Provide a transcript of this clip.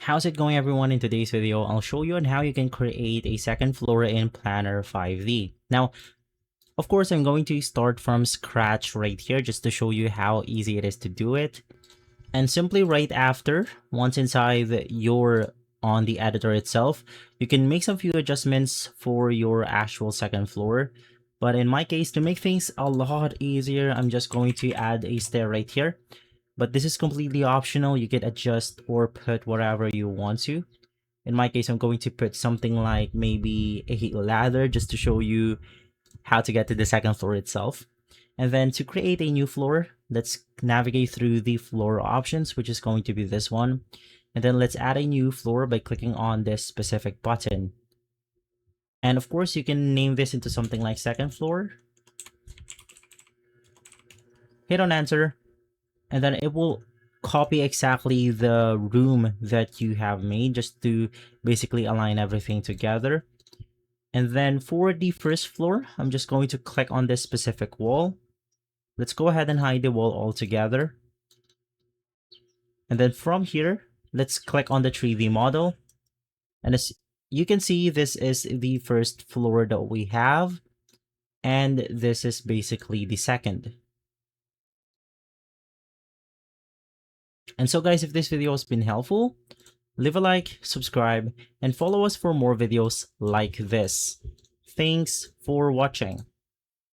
How's it going, everyone? In today's video, I'll show you on how you can create a second floor in Planner 5D. Now, of course, I'm going to start from scratch right here just to show you how easy it is to do it. And simply right after, once inside you're on the editor itself, you can make some few adjustments for your actual second floor. But in my case, to make things a lot easier, I'm just going to add a stair right here. But this is completely optional. You can adjust or put whatever you want to. In my case, I'm going to put something like maybe a ladder just to show you how to get to the second floor itself. And then to create a new floor, let's navigate through the floor options, which is going to be this one. And then let's add a new floor by clicking on this specific button. And of course, you can name this into something like second floor. Hit on enter. And then it will copy exactly the room that you have made just to basically align everything together. And then for the first floor, I'm just going to click on this specific wall. Let's go ahead and hide the wall altogether. And then from here, let's click on the 3D model. And as you can see, this is the first floor that we have. And this is basically the second. And so guys, if this video has been helpful, leave a like, subscribe, and follow us for more videos like this. Thanks for watching.